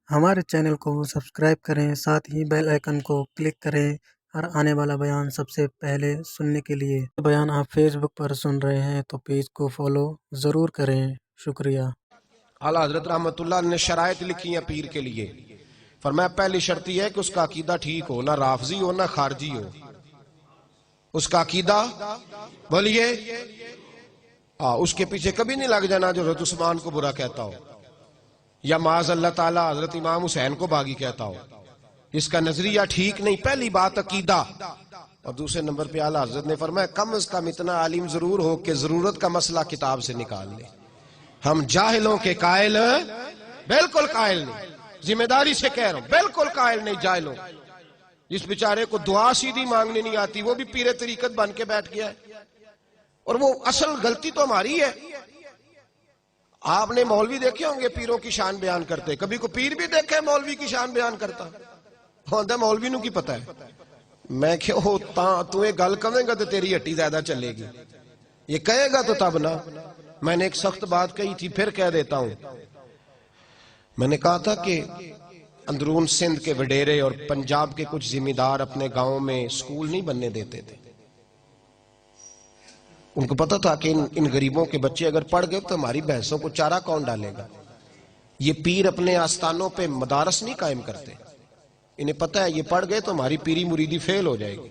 हमारे चैनल को सब्सक्राइब करें, साथ ही बेल आइकन को क्लिक करें और आने वाला बयान सबसे पहले सुनने के लिए। बयान आप फेसबुक पर सुन रहे हैं तो पेज को फॉलो ज़रूर करें। शुक्रिया। आला हजरत रहमतुल्लाह ने शराइत लिखी है पीर के लिए। फरमाया पहली शर्त यह है कि उसका अकीदा ठीक हो, ना राफजी हो ना खारजी हो। उसका अकीदा बोलिए, उसके पीछे कभी नहीं लग जाना जो हजरत उस्मान को बुरा कहता हो या माज अल्लाह ताला हजरत इमाम हुसैन को बागी कहता हो। इसका नजरिया ठीक नहीं। पहली बात अकीदा। और दूसरे नंबर पे आला हजरत ने फरमाया कम से कम इतना आलिम जरूर हो कि जरूरत का मसला किताब से निकाल ले। हम जाहिलों के कायल बिल्कुल कायल नहीं, जिम्मेदारी से कह रहा हूं, बिल्कुल कायल नहीं जाहिलों। जिस बेचारे को दुआ सीधी मांगने नहीं आती वो भी पीरे तरीकत बन के बैठ गया है, और वो असल गलती तो हमारी है। आपने मौलवी देखे होंगे पीरों की शान बयान करते, कभी को पीर भी देखे मौलवी की शान बयान करता होता? मौलवी नू की पता है। मैं क्यों तू ये गल कहेगा तो तेरी हट्टी ज्यादा चलेगी, ये कहेगा तो तब ना। मैंने एक सख्त बात कही थी, फिर कह देता हूं। मैंने कहा था कि अंदरून सिंध के वडेरे और पंजाब के कुछ जिम्मेदार अपने गांव में स्कूल नहीं बनने देते थे। उनको पता था कि इन गरीबों के बच्चे अगर पढ़ गए तो हमारी भैंसों को चारा कौन डालेगा। ये पीर अपने आस्थानों पे मदारस नहीं कायम करते। इन्हें पता है ये पढ़ गए तो हमारी पीरी मुरीदी फेल हो जाएगी।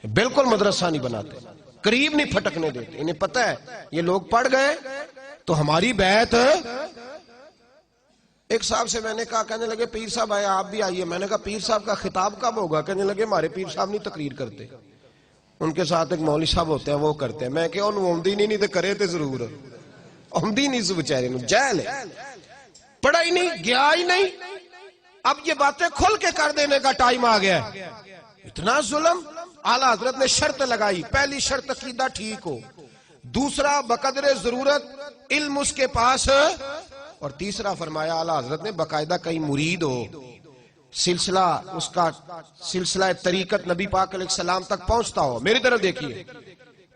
बिल्कुल मदरसा नहीं बनाते, करीब नहीं फटकने देते। इन्हें पता है ये लोग पढ़ गए तो हमारी बैत। एक साहब से मैंने कहा, कहने लगे पीर साहब आए आप भी आइए। मैंने कहा पीर साहब का खिताब कब होगा? कहने लगे हमारे पीर साहब नहीं तकरीर करते, उनके साथ एक मौलवी साहब होते हैं वो करते हैं। मैं क्या आमदी नहीं तो करे तो जरूर आमदी नहीं सु बेचारे जहल है, पढ़ा ही नहीं, गया ही नहीं। अब ये बातें खुल के कर देने का टाइम आ गया। इतना जुल्म। आला हजरत ने शर्त लगाई, पहली शर्त अकीदा ठीक हो, दूसरा बकदरे जरूरत इल्म उसके पास, और तीसरा फरमाया आला हजरत ने बाकायदा कहीं मुरीद हो, सिलसिला उसका सिलसिला तरीकत नबी पाक अलैहिस्सलाम तक पहुंचता हो। मेरी तरफ देखिए।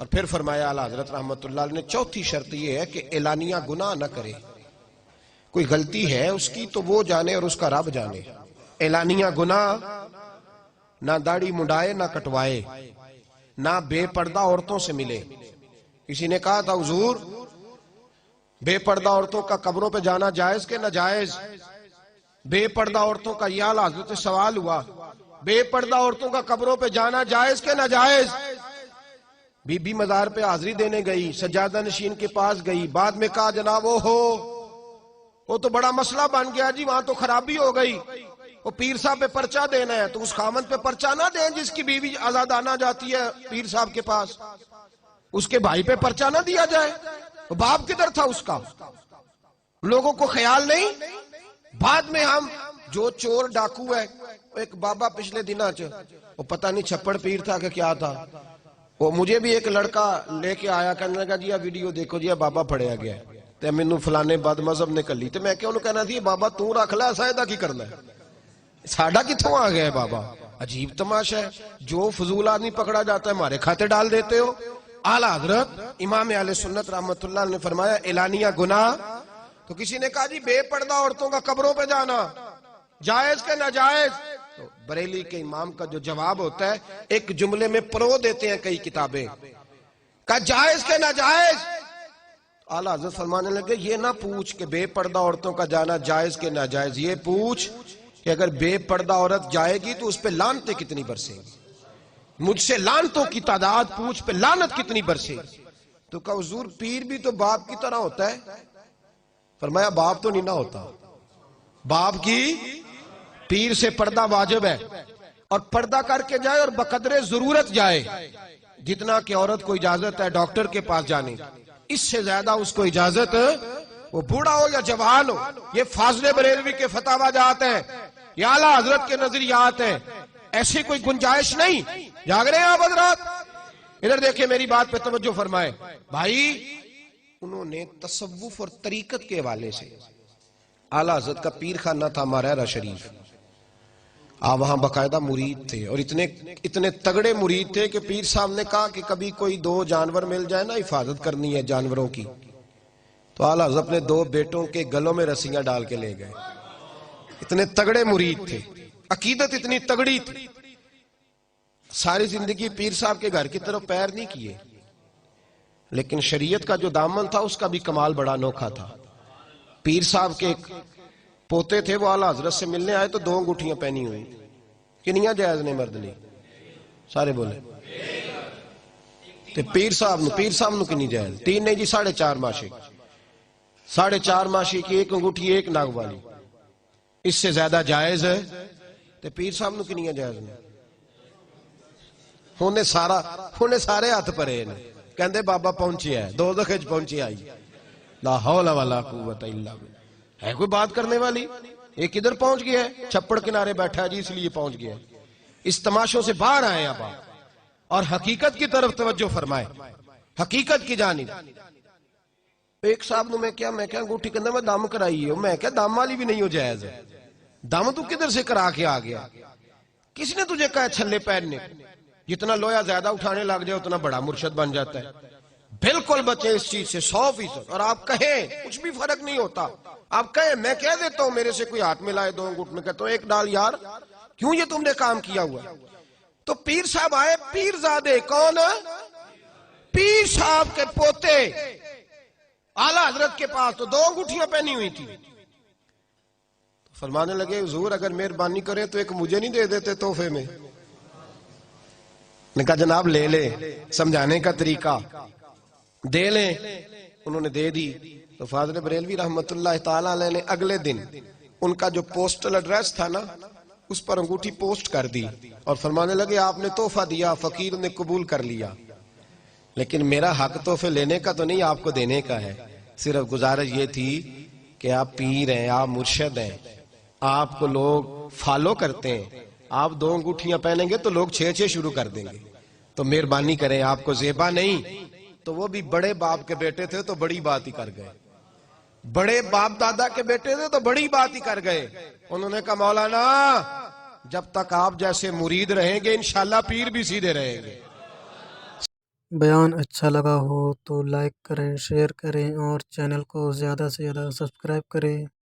और फिर फरमाया आला हजरत रहमतुल्लाह ने चौथी शर्त यह है कि एलानिया गुनाह न करे। कोई गलती है उसकी तो वो जाने और उसका रब जाने। एलानिया गुनाह ना दाढ़ी मुंडाए ना कटवाए, ना बेपर्दा औरतों से मिले। किसी ने कहा था हुजूर बेपर्दा औरतों का कब्रों पे जाना जायज के नाजायज? बेपर्दा औरतों का यह आला हजरत से सवाल हुआ, बेपर्दा औरतों का कब्रों पे जाना जायज के नाजायज? बीबी मजार पे हाजिरी देने गई, सज्जादा नशीन के पास गई, बाद में कहा जनाब वो तो बड़ा मसला बन गया जी, वहां तो खराबी हो गई, वो पीर साहब पे पर्चा देना है। तो उस खामन पे पर्चा ना दें जिसकी बीवी आजादाना जाती है पीर साहब के पास, उसके भाई पे पर्चा ना दिया जाए। तो बाप किधर था उसका? लोगों को ख्याल नहीं। बाद में हम जो चोर डाकू है, एक बाबा पिछले दिना वो पता नहीं छप्पड़ पीर था कि क्या था, वो मुझे भी एक लड़का लेके आया, कहने लगा जी वीडियो देखो जी बाबा फड़िया गया ते मैनू फलाने बद मजहब ने कली। तो मैं क्या उन्होंने कहना थी बाबा तू रख ला, ऐसा की करना है, साडा किथों आ गया है बाबा। अजीब तमाशा है, जो फजूल आदमी पकड़ा जाता है हमारे खाते डाल देते हो। आला हजरत इमाम आले सुन्नत रहमतुल्लाह ने फरमाया एलानिया गुनाह। तो किसी ने कहा जी बेपर्दा औरतों का कब्रों पे जाना जायज के नाजायज? तो बरेली के इमाम का जो जवाब होता है एक जुमले में परो देते हैं कई किताबें, का जायज के नाजायज? आला हजरत फरमाने लगे ये ना पूछ कि बेपर्दा औरतों का जाना जायज के नाजायज, ये पूछ कि अगर बेपर्दा औरत जाएगी तो उस पे लानतें कितनी बरसेगी, मुझसे लानतों की तादाद पूछ पे लानत कितनी बरसेगी। तो कहा हुजूर पीर भी तो बाप की तरह होता है। फरमाया बाप तो नहीं ना होता, बाप की पीर से पर्दा वाजिब है, और पर्दा करके जाए और बकदरे जरूरत जाए। जितना कि औरत को इजाजत है डॉक्टर के पास जाने, इससे ज्यादा उसको इजाजत वो बूढ़ा हो या जवान हो। ये फाजले बरेलवी के फतावा जात है, या आला हजरत के नजरियात है, ऐसी कोई गुंजाइश नहीं। जाग रहे हैं आप हजरात? इधर देखिए मेरी बात पे तवज्जो फरमाए भाई। उन्होंने तसव्वुफ और तरीकत के हवाले से, आला हजरत का पीर खाना था मारहरा शरीफ, आप वहां बाकायदा मुरीद थे, और इतने तगड़े मुरीद थे कि पीर साहब ने कहा कि कभी कोई दो जानवर मिल जाए ना, हिफाजत करनी है जानवरों की, तो आला हजरत अपने दो बेटों के गलों में रस्सियां डाल के ले गए। اتنے تگڑے مرید تھے, عقیدت اتنی تگڑی تھی, ساری زندگی پیر صاحب کے گھر کی طرف پیر نہیں کیے, لیکن شریعت کا جو دامن تھا اس کا بھی کمال بڑا انوکھا تھا. پیر صاحب کے ایک پوتے تھے, وہ اعلیٰ حضرت سے ملنے آئے تو 2 انگوٹھیاں پہنی ہوئی. کنیاں جائز نے مرد لی؟ سارے بولے. تے پیر صاحب نو کنی جائز؟ 3 نہیں جی, 4.5 ماشی. 4.5 ماشی کی ایک انگوٹھی ایک ناگ والی, اس سے زیادہ جائز ہے؟ تے پیر صاحب نو کنیاں جائز نے؟ ہونے سارے ہاتھ پرے نے, کہندے بابا پہنچیا ہے, 2 دخج پہنچی آئی. لا حول ولا قوت الا باللہ. ہے کوئی بات کرنے والی؟ ایک ادھر پہنچ گیا ہے, چھپڑ کنارے بیٹھا ہے جی, اس لیے پہنچ گیا ہے. اس تماشوں سے باہر آئے اب آپ, اور حقیقت کی طرف توجہ فرمائے, حقیقت کی جانب. ایک صاحب نے میں کیا انگوٹھی کہندہ میں دم کرائی ہے, میں کیا دم والی بھی نہیں ہو جائز ہے. دم تو کدھر سے کرا کے آ گیا؟ کس نے تجھے کہا چھلے پہننے؟ جتنا لویا زیادہ اٹھانے لگ جائے اتنا بڑا مرشد بن جاتا ہے. بالکل بچے اس چیز سے 100%. اور آپ کہیں کچھ بھی فرق نہیں ہوتا, آپ کہیں میں کہہ دیتا ہوں میرے سے کوئی ہاتھ ملائے 2 انگوٹ میں, کہتا ہوں ایک ڈال یار, کیوں یہ تم نے کام کیا ہوا؟ تو پیر صاحب آئے, پیر زادے کون؟ پیر صاحب کے پوتے اعلیٰ حضرت کے پاس, تو 2 انگوٹھیاں پہنی ہوئی تھی. فرمانے لگے حضور اگر مہربانی کریں تو ایک مجھے نہیں دے دیتے تحفے میں؟ نے کہا جناب لے لے, سمجھانے کا طریقہ دے لیں. انہوں نے دے دی. تو فاضل بریلوی رحمت اللہ تعالی علیہ نے اگلے دن ان کا جو پوسٹل ایڈریس تھا نا, اس پر انگوٹھی پوسٹ کر دی, اور فرمانے لگے آپ نے تحفہ دیا, فقیر نے قبول کر لیا, لیکن میرا حق تحفے لینے کا تو نہیں, آپ کو دینے کا ہے. صرف گزارش یہ تھی کہ آپ پیر ہیں, آپ مرشد ہیں, آپ کو لوگ فالو کرتے ہیں, آپ 2 انگوٹھیاں پہنیں گے تو لوگ 6 شروع کر دیں گے, تو مہربانی کریں, آپ کو زیبا نہیں. تو وہ بھی بڑے باپ کے بیٹے تھے تو بڑی بات ہی کر گئے, بڑے باپ دادا کے بیٹے تھے تو بڑی بات ہی کر گئے. انہوں نے کہا مولانا جب تک آپ جیسے مرید رہیں گے انشاءاللہ پیر بھی سیدھے رہیں گے. بیان اچھا لگا ہو تو لائک کریں, شیئر کریں اور چینل کو زیادہ سے زیادہ سبسکرائب کریں.